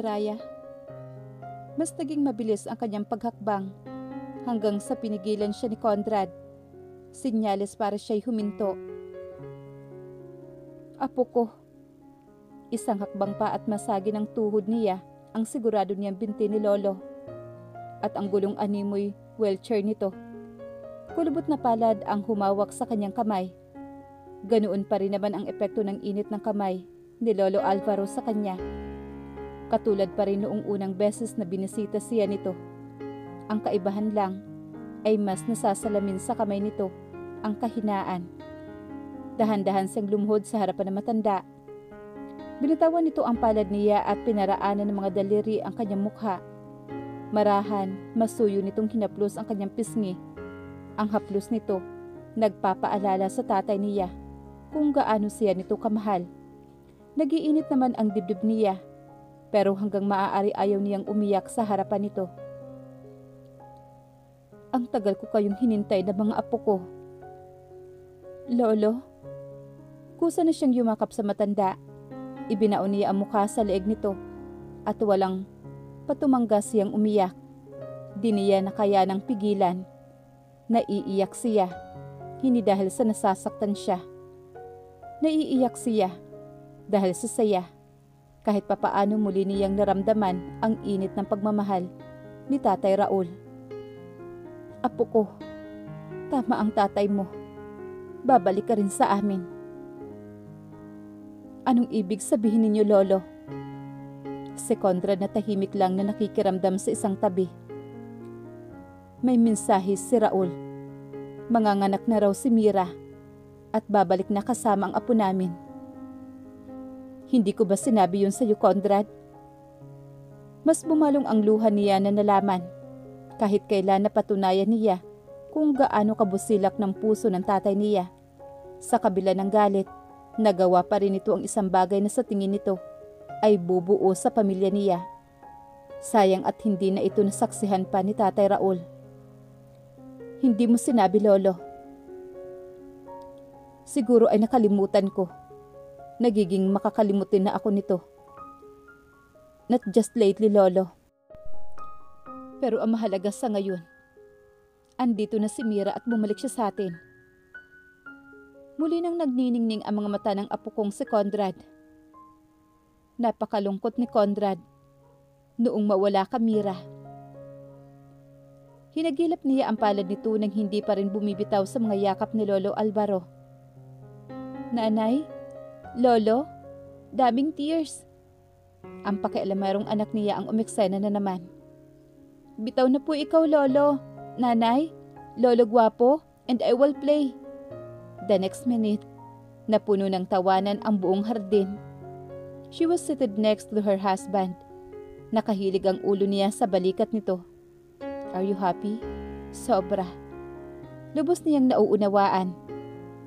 ni Raya. Mas naging mabilis ang kanyang paghakbang hanggang sa pinigilan siya ni Conrad. Sinyales para siya'y huminto. Apo ko. Isang hakbang pa at masagi ng tuhod niya ang sigurado niyang binti ni Lolo. At ang gulong animoy wheelchair nito. Kulubot na palad ang humawak sa kanyang kamay. Ganoon pa rin naman ang epekto ng init ng kamay ni Lolo Alvaro sa kanya. Katulad pa rin noong unang beses na binisita siya nito. Ang kaibahan lang ay mas nasasalamin sa kamay nito ang kahinaan. Dahan-dahan siyang lumuhod sa harapan ng matanda. Binitawan nito ang palad niya at pinaraanan ng mga daliri ang kanyang mukha. Marahan, masuyo nitong hinaplos ang kanyang pisngi. Ang haplos nito, nagpapaalala sa tatay niya kung gaano siya nito kamahal. Nagiinit naman ang dibdib niya, pero hanggang maaari ayaw niyang umiyak sa harapan nito. Ang tagal ko kayong hinintay ng mga apo ko. Lolo? Kusa na siyang yumakap sa matanda. Ibinaon niya ang mukha sa leeg nito at walang patumangga siyang umiyak. Di niya na kaya ng pigilan. Naiiyak siya, hindi dahil sa nasasaktan siya. Naiiyak siya dahil sa saya. Kahit papaano muli niyang naramdaman ang init ng pagmamahal ni Tatay Raul. Apo ko, tama ang tatay mo. Babalik ka rin sa amin. Anong ibig sabihin ninyo, Lolo? Si Conrad na tahimik lang na nakikiramdam sa isang tabi. May mensahe si Raul. Manganganak na raw si Mira at babalik na kasama ang apo namin. Hindi ko ba sinabi yun sa iyo, Conrad? Mas bumalong ang luha niya na nalaman. Kahit kailan napatunayan niya kung gaano kabusilak ng puso ng tatay niya. Sa kabila ng galit, nagawa pa rin ito ang isang bagay na sa tingin nito ay bubuo sa pamilya niya. Sayang at hindi na ito nasaksihan pa ni Tatay Raul. Hindi mo sinabi, Lolo. Siguro ay nakalimutan ko. Nagiging makakalimutin na ako nito. Not just lately, Lolo. Pero ang mahalaga sa ngayon, andito na si Mira at bumalik siya sa atin. Muli nang nagniningning ang mga mata ng apo kong si Conrad. Napakalungkot ni Conrad noong mawala ka, Mira. Hinagilap niya ang palad nito nang hindi pa rin bumibitaw sa mga yakap ni Lolo Alvaro. Nanay? Lolo? Daming tears. Ang pakialamarong anak niya ang umeksena na naman. Bitaw na po ikaw, Lolo. Nanay? Lolo gwapo? And I will play. The next minute, napuno ng tawanan ang buong hardin. She was seated next to her husband. Nakahilig ang ulo niya sa balikat nito. Are you happy? Sobra. Lubos niyang nauunawaan.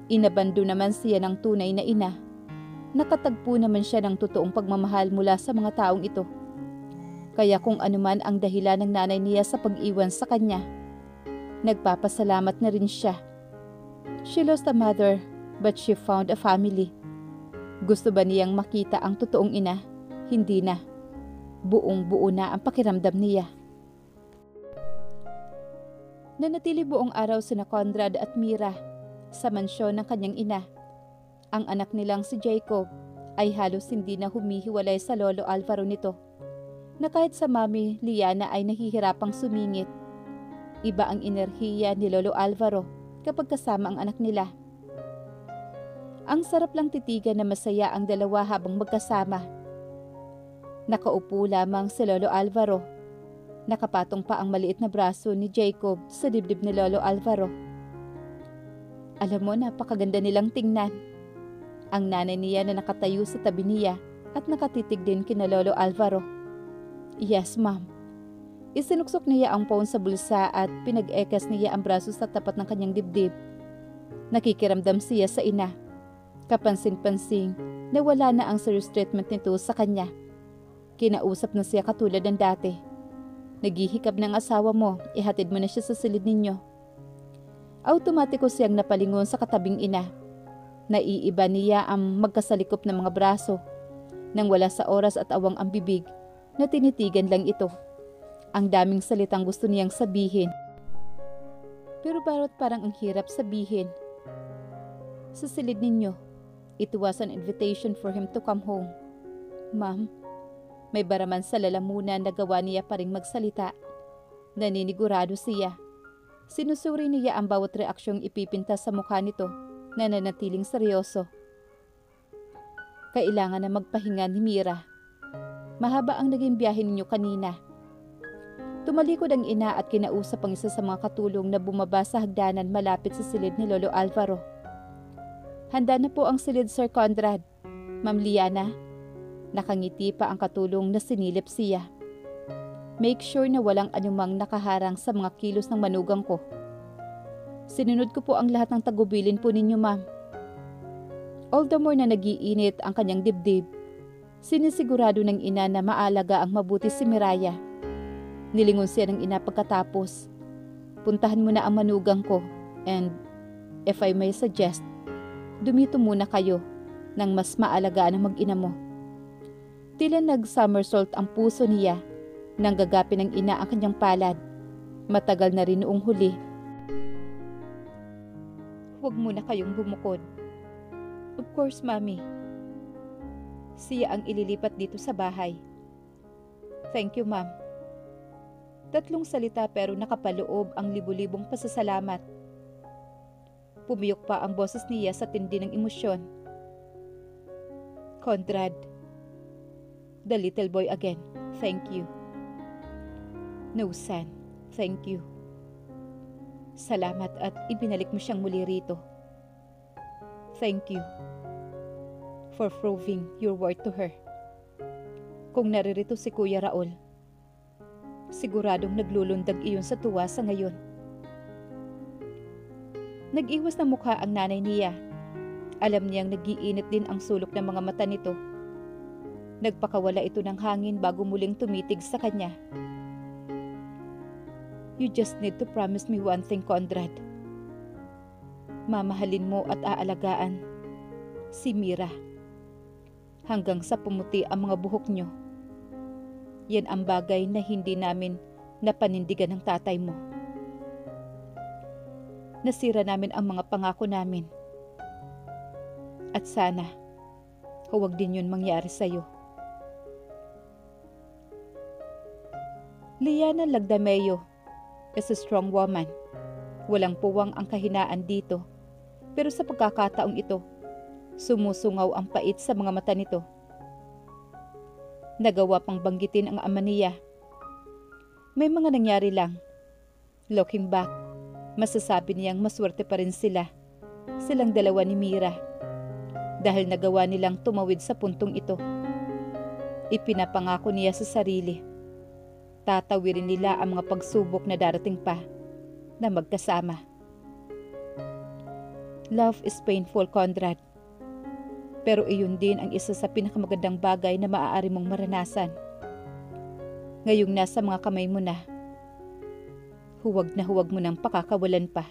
Inabando naman siya ng tunay na ina. Nakatagpo naman siya ng totoong pagmamahal mula sa mga taong ito. Kaya kung anuman ang dahilan ng nanay niya sa pag-iwan sa kanya, nagpapasalamat na rin siya. She lost a mother, but she found a family. Gusto ba niyang makita ang totoong ina? Hindi na. Buong-buo na ang pakiramdam niya. Nanatili buong araw sina Conrad at Mira sa mansyon ng kanyang ina. Ang anak nilang si Jacob ay halos hindi na humihiwalay sa Lolo Alvaro nito, na kahit sa Mami Liana ay nahihirapang sumingit. Iba ang enerhiya ni Lolo Alvaro kapag kasama ang anak nila. Ang sarap lang titigan na masaya ang dalawa habang magkasama. Nakaupo lamang si Lolo Alvaro. Nakapatong pa ang maliit na braso ni Jacob sa dibdib ni Lolo Alvaro. Alam mo, napakaganda nilang tingnan. Ang nanay niya na nakatayo sa tabi niya at nakatitig din kina Lolo Alvaro. Yes, ma'am. Isinuksok niya ang phone sa bulsa at pinag-ekas niya ang braso sa tapat ng kanyang dibdib. Nakikiramdam siya sa ina. Kapansin-pansing na wala na ang serious treatment nito sa kanya. Kinausap na siya katulad ng dati. Naghihikab ng asawa mo, ihatid mo na siya sa silid ninyo. Automatiko siyang napalingon sa katabing ina. Naiiba niya ang magkasalikop ng mga braso. Nang wala sa oras at awang ang bibig, na tinitigan lang ito. Ang daming salitang gusto niyang sabihin. Pero parang ang hirap sabihin. Sa silid ninyo, it was an invitation for him to come home. Ma'am, may baraman sa lalamunan na gawa niya pa ring magsalita. Naninigurado siya. Sinusuri niya ang bawat reaksyong ipipinta sa mukha nito na nanatiling seryoso. Kailangan na magpahinga ni Mira. Mahaba ang naging biyahe ninyo kanina. Tumalikod ang ina at kinausap ang isa sa mga katulong na bumaba sa hagdanan malapit sa silid ni Lolo Alvaro. Handa na po ang silid, Sir Conrad. Ma'am Liana. Nakangiti pa ang katulong na sinilip siya. Make sure na walang anumang nakaharang sa mga kilos ng manugang ko. Sinunod ko po ang lahat ng tagubilin po ninyo, ma'am. All the more na nagiinit ang kanyang dibdib, sinisigurado ng ina na maalaga ang mabuti si Miraya. Nilingon siya ng ina pagkatapos. Puntahan mo na ang manugang ko and, if I may suggest, dumito muna kayo nang mas maalagaan ang mag-ina mo. Tila nag-somersault ang puso niya nang gagapin ng ina ang kanyang palad. Matagal na rin noong huli. Huwag muna kayong bumukod. Of course, Mami. Siya ang ililipat dito sa bahay. Thank you, Ma'am. 3 salita pero nakapaloob ang libu-libong pasasalamat. Pumiyok pa ang boses niya sa tindi ng emosyon. Conrad. The little boy again. Thank you. No, son. Thank you. Salamat at ibinalik mo siyang muli rito. Thank you for proving your worth to her. Kung naririto si Kuya Raul, siguradong naglulundag iyon sa tuwa sa ngayon. Nag-iwas na mukha ang nanay niya. Alam niyang nagiinit din ang sulok ng mga mata nito. Nagpakawala ito ng hangin bago muling tumitig sa kanya. You just need to promise me one thing, Conrad. Mamahalin mo at aalagaan si Mira hanggang sa pumuti ang mga buhok nyo. Yan ang bagay na hindi namin napanindigan ng tatay mo. Nasira namin ang mga pangako namin. At sana, huwag din yun mangyari sa'yo. Liana Lagdameo is a strong woman. Walang puwang ang kahinaan dito. Pero sa pagkakataong ito, sumusungaw ang pait sa mga mata nito. Nagawa pang banggitin ang ama niya. May mga nangyari lang. Looking back, masasabi niyang maswerte pa rin sila. Silang dalawa ni Mira. Dahil nagawa nilang tumawid sa puntong ito. Ipinapangako niya sa sarili. Tatawirin nila ang mga pagsubok na darating pa na magkasama. Love is painful, Conrad. Pero iyon din ang isa sa pinakamagandang bagay na maaari mong maranasan. Ngayong nasa mga kamay mo na huwag mo nang pakakawalan pa.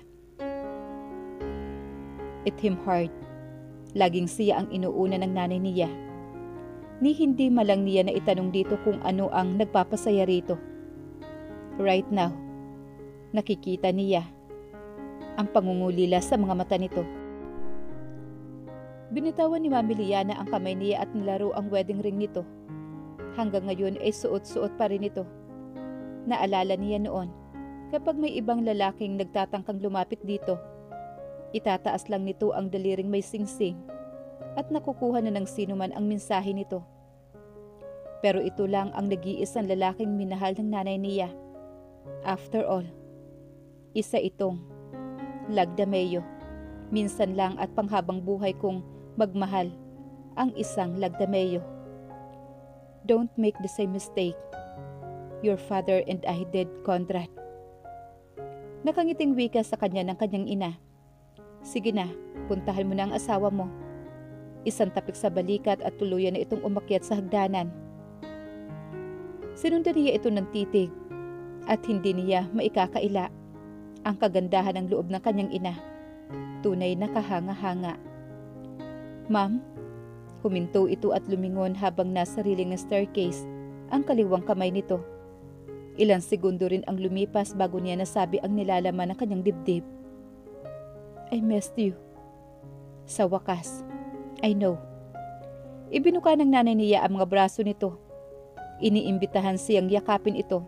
It him hard. Laging siya ang inuuna ng nanay niya. Ni hindi malang niya na itanong dito kung ano ang nagpapasaya rito. Right now, nakikita niya ang pangungulila sa mga mata nito. Binitawan ni Mami Liana ang kamay niya at nilaro ang wedding ring nito. Hanggang ngayon ay suot-suot pa rin ito. Naalala niya noon, kapag may ibang lalaking nagtatangkang lumapit dito, itataas lang nito ang daliring may singsing at nakukuha na ng sino man ang mensahe nito. Pero ito lang ang nag-iisang lalaking minahal ng nanay niya. After all, isa itong Lagdameo. Minsan lang at panghabang buhay kong magmahal ang isang Lagdameo. Don't make the same mistake your father and I did, Conrad. Nakangiting wika sa kanya ng kanyang ina. Sige na, puntahan mo na ang asawa mo. Isang tapik sa balikat at tuluyan na itong umakyat sa hagdanan. Sinundan niya ito ng titig at hindi niya maikakaila ang kagandahan ng loob ng kanyang ina. Tunay na kahanga-hanga. Ma'am, huminto ito at lumingon habang nasa riling ng staircase ang kaliwang kamay nito. Ilang segundo rin ang lumipas bago niya nasabi ang nilalaman ng kanyang dibdib. I missed you. Sa wakas, I know. Ibinuka ng nanay niya ang mga braso nito. Iniimbitahan siyang yakapin ito.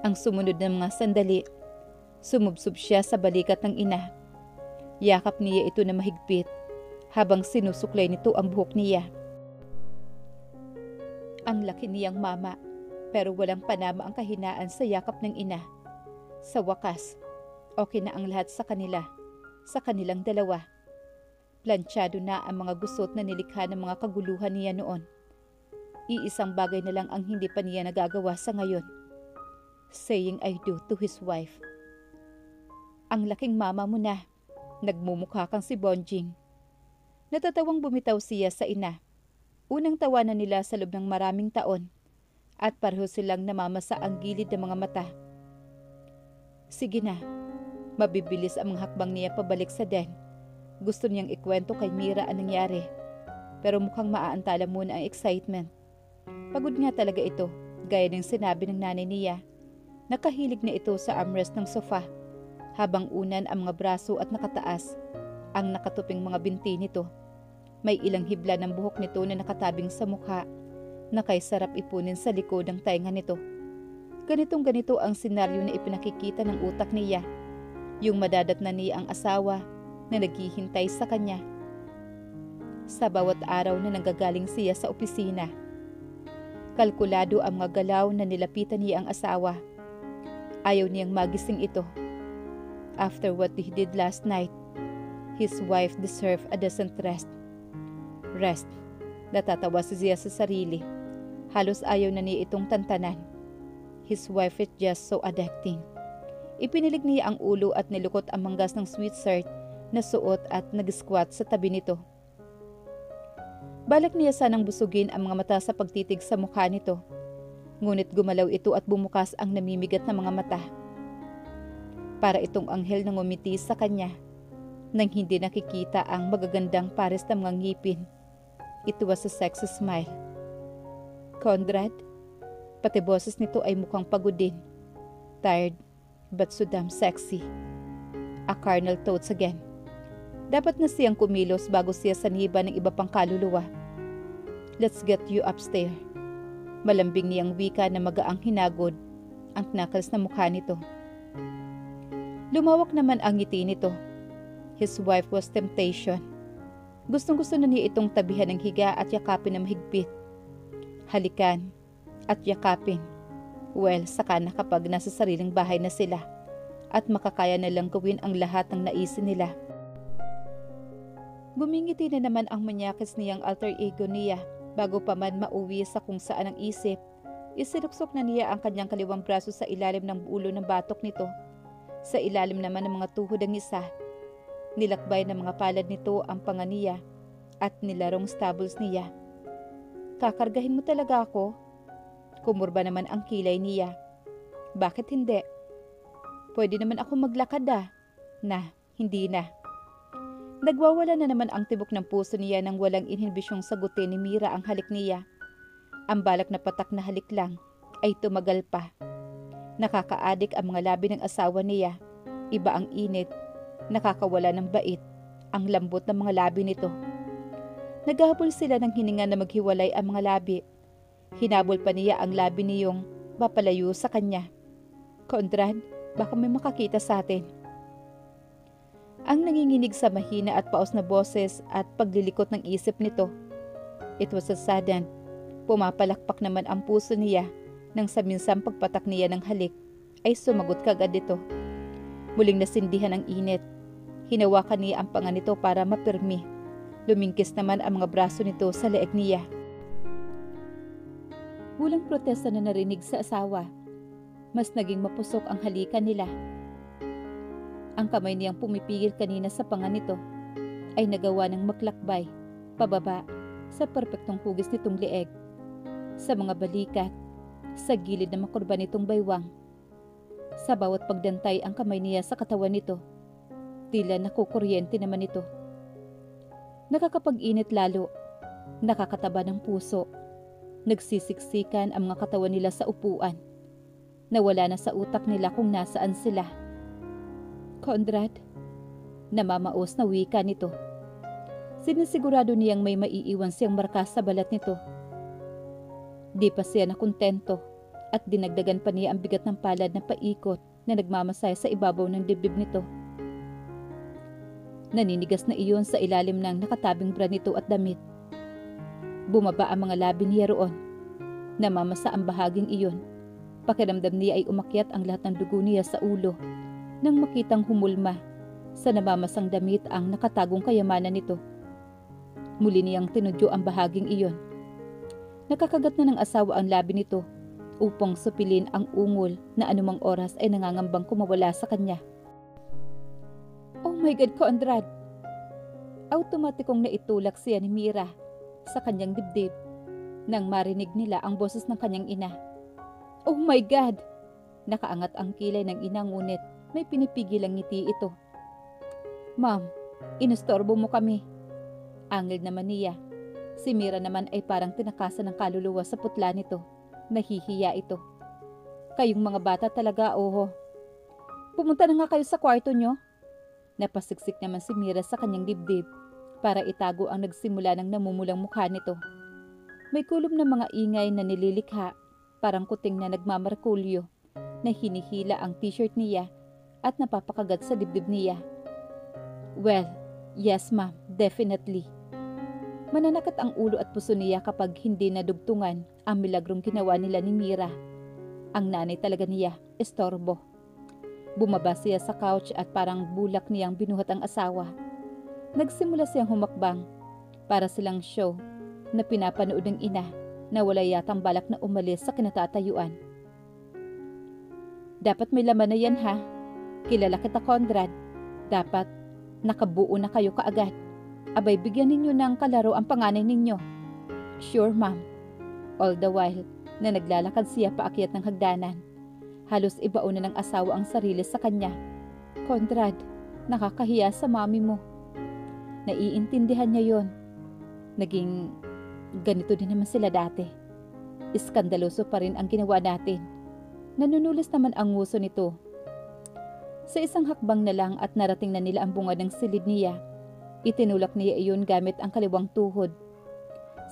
Ang sumunod na mga sandali, sumubsob siya sa balikat ng ina. Yakap niya ito na mahigpit habang sinusuklay nito ang buhok niya. Ang laki niyang mama, pero walang panama ang kahinaan sa yakap ng ina. Sa wakas, okay na ang lahat sa kanila, sa kanilang dalawa. Planchado na ang mga gusot na nilikha ng mga kaguluhan niya noon. Iisang bagay na lang ang hindi pa niya nagagawa sa ngayon. Saying I do to his wife. Ang laking mama mo na. Nagmumukha kang si Bonjing. Natatawang bumitaw siya sa ina. Unang tawanan nila sa loob ng maraming taon. At pareho silang namamasa ang gilid ng mga mata. Sige na. Mabibilis ang mga hakbang niya pabalik sa den. Gusto niyang ikwento kay Mira ang nangyari. Pero mukhang maaantala muna ang excitement. Pagod nga talaga ito, gaya ng sinabi ng nanay niya. Nakahilig na ito sa armrest ng sofa. Habang unan ang mga braso at nakataas ang nakatuping mga binti nito. May ilang hibla ng buhok nito na nakatabing sa mukha na kay sarap ipunin sa likod ng tainga nito. Ganito ang senaryo na ipinakikita ng utak niya. Yung madadatnan niya ang asawa na naghihintay sa kanya. Sa bawat araw na nanggagaling siya sa opisina, kalkulado ang mga galaw na nilapitan niya ang asawa. Ayaw niyang magising ito. After what he did last night, his wife deserved a decent rest. Rest. Natatawa siya sa sarili. Halos ayaw na niya itong tantanan. His wife is just so addicting. Ipinilig niya ang ulo at nilukot ang manggas ng sweatshirt na suot at nag-squat sa tabi nito. Balak niya sanang busugin ang mga mata sa pagtitig sa mukha nito. Ngunit gumalaw ito at bumukas ang namimigat na mga mata. Para itong anghel na ngumiti sa kanya nang hindi nakikita ang magagandang pares ng mga ngipin. It was a sexy smile. Conrad, pati boses nito ay mukhang pagod din. Tired, but so damn sexy. A carnal thoughts again. Dapat na siyang kumilos bago siya saniba ng iba pang kaluluwa. Let's get you upstairs. Malambing niyang wika na magaang hinagod ang knuckles na mukha nito. Lumawak naman ang ngiti nito. His wife was temptation. Gustong-gusto na niya itong tabihan ng higa at yakapin na mahigpit. Halikan at yakapin. Well, saka na kapag nasa sariling bahay na sila at makakaya na lang gawin ang lahat ng naisin nila. Gumingiti na naman ang manyakis niyang alter ego niya bago pa man mauwi sa kung saan ang isip. Isiluksok na niya ang kanyang kaliwang braso sa ilalim ng ulo ng batok nito. Sa ilalim naman ng mga tuhod ng isa. Nilakbay ng mga palad nito ang panga niya at nilarong stubbles niya. Kakargahin mo talaga ako? Kumurba naman ang kilay niya. Bakit hindi? Pwede naman ako maglakad hindi na. Nagwawala na naman ang tibok ng puso niya nang walang inhibisyong sagutin ni Mira ang halik niya. Ang balak na patak na halik lang ay tumagal pa. Nakakaadik ang mga labi ng asawa niya. Iba ang init, nakakawala ng bait, ang lambot ng mga labi nito. Naghahabol sila ng hininga na maghiwalay ang mga labi. Hinabol pa niya ang labi niyong papalayo sa kanya. Conrad, baka may makakita sa atin. Ang nanginginig sa mahina at paos na boses at paglilikot ng isip nito. It was a sudden. Pumapalakpak naman ang puso niya nang sa minsang pagpatak niya ng halik ay sumagot kagad ito. Muling nasindihan ang init. Hinawakan niya ang panga nito para mapirmi. Lumingkis naman ang mga braso nito sa leeg niya. Walang protesta na narinig sa asawa. Mas naging mapusok ang halikan nila. Ang kamay niyang pumipigil kanina sa panga nito ay nagawa ng maklakbay, pababa, sa perpektong hugis nitong leeg, sa mga balikat, sa gilid na makurba nitong baywang. Sa bawat pagdantay ang kamay niya sa katawan nito, tila nakukuryente naman ito. Nakakapag-init lalo, nakakataba ng puso. Nagsisiksikan ang mga katawan nila sa upuan. Nawala na sa utak nila kung nasaan sila. Conrad, namamaos na wika nito. Sinisigurado niyang may maiiwan siyang marka sa balat nito. Di pa siya nakontento at dinagdagan pa niya ang bigat ng palad na paikot na nagmamasaya sa ibabaw ng dibdib nito. Naninigas na iyon sa ilalim ng nakatabing bra nito at damit. Bumaba ang mga labi niya roon. Namamasa ang bahaging iyon. Pakiramdam niya ay umakyat ang lahat ng dugo niya sa ulo nang makitang humulma sa namamasang damit ang nakatagong kayamanan nito. Muli niyang tinudyo ang bahaging iyon. Nakakagat na ng asawa ang labi nito upang supilin ang ungol na anumang oras ay nangangambang kumawala sa kanya. Oh my God, Conrad! Automatikong naitulak siya ni Mira sa kanyang dibdib nang marinig nila ang boses ng kanyang ina. Oh my God! Nakaangat ang kilay ng ina ngunit may pinipigil ang ngiti ito. Ma'am, inostorbo mo kami. Angil naman niya. Si Mira naman ay parang tinakasan ng kaluluwa sa putla nito. Nahihiya ito. Kayong mga bata talaga, oho. Pumunta na nga kayo sa kwarto nyo. Napasiksik naman si Mira sa kanyang dibdib para itago ang nagsimula ng namumulang mukha nito. May kulob na mga ingay na nililikha, parang kuting na nagmamarkulyo, na hinihila ang t-shirt niya at napapakagat sa dibdib niya. Well, yes ma'am, definitely. Mananakat ang ulo at puso niya kapag hindi nadugtungan ang milagrong ginawa nila ni Mira. Ang nanay talaga niya, estorbo. Bumaba siya sa couch at parang bulak niyang binuhat ang asawa. Nagsimula siyang humakbang para silang show na pinapanood ng ina na wala yatang balak na umalis sa kinatatayuan. Dapat may laman na yan ha. Kilala kita, Conrad. Dapat nakabuo na kayo kaagad. Abay, bigyan ninyo ng kalaro ang panganay ninyo. Sure, ma'am. All the while na naglalakad siya paakyat ng hagdanan. Halos ibaon na ng asawa ang sarili sa kanya. Conrad, nakakahiya sa mami mo. Naiintindihan niya yon. Naging ganito din naman sila dati. Iskandaloso pa rin ang ginawa natin. Nanunulis naman ang nguso nito. Sa isang hakbang na lang at narating na nila ang bunga ng silid niya, itinulak niya iyon gamit ang kaliwang tuhod.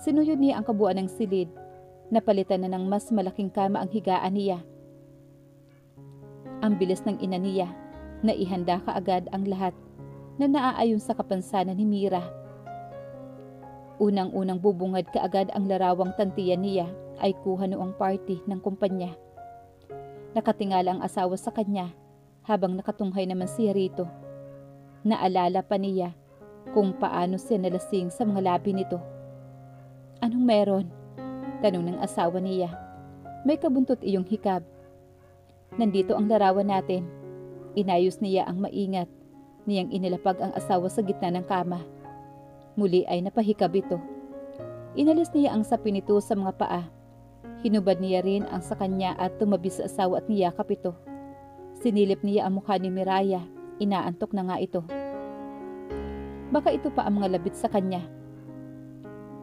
Sinuyod niya ang kabuuan ng silid, napalitan na ng mas malaking kama ang higaan niya. Ang bilis ng ina niya, na ihanda kaagad ang lahat na naaayon sa kapansanan ni Mira. Unang-unang bubungad kaagad ang larawang tantiyan niya ay kuha noong party ng kumpanya. Nakatingala ang asawa sa kanya habang nakatunghay naman siya rito. Naalala pa niya kung paano siya nalasing sa mga labi nito. Anong meron? Tanong ng asawa niya. May kabuntot iyong hikab. Nandito ang larawan natin. Inayos niya ang maingat niyang inilapag ang asawa sa gitna ng kama. Muli ay napahikab ito. Inalis niya ang sapin nito sa mga paa. Hinubad niya rin ang sa kanya at tumabi sa asawa at niyakap ito. Sinilip niya ang mukha ni Miraya. Inaantok na nga ito. Baka ito pa ang mga labit sa kanya.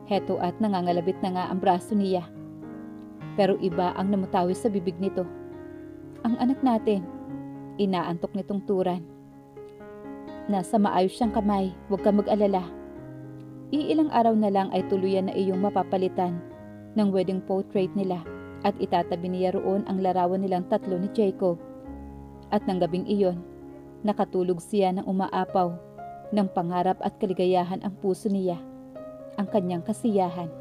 Heto at nangangalabit na nga ang braso niya. Pero iba ang namutawi sa bibig nito. Ang anak natin. Inaantok nitong turan. Nasa maayos siyang kamay, huwag ka mag-alala. Iilang araw na lang ay tuluyan na iyong mapapalitan ng wedding portrait nila at itatabi niya roon ang larawan nilang tatlo ni Jacob. At ng gabing iyon, nakatulog siya ng umaapaw ng pangarap at kaligayahan ang puso niya, ang kanyang kasiyahan.